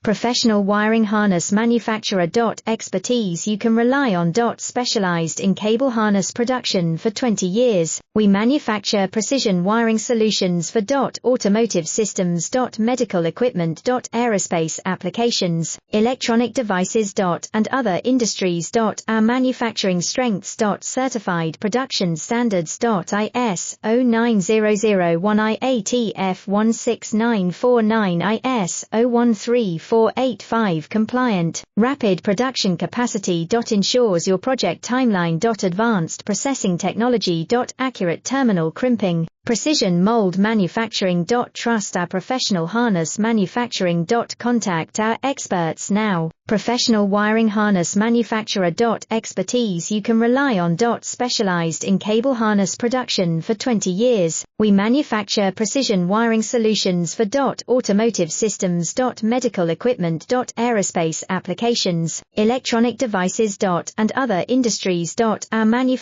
Professional wiring harness manufacturer. Expertise you can rely on. Specialized in cable harness production for 20 years, we manufacture precision wiring solutions for automotive systems. Medical equipment. Aerospace applications, electronic devices. And other industries. Our manufacturing strengths. Certified production standards. ISO 9001 IATF 16949 ISO 13485 compliant. Rapid production capacity. Ensures your project timeline. Advanced processing technology. Accurate terminal crimping. Precision mold manufacturing. Trust our professional harness manufacturing. Contact our experts now. Professional wiring harness manufacturer. Expertise you can rely on. Specialized in cable harness production for 20 years, we manufacture precision wiring solutions for automotive systems. Medical equipment. Aerospace applications, electronic devices. And other industries. Our manufacturing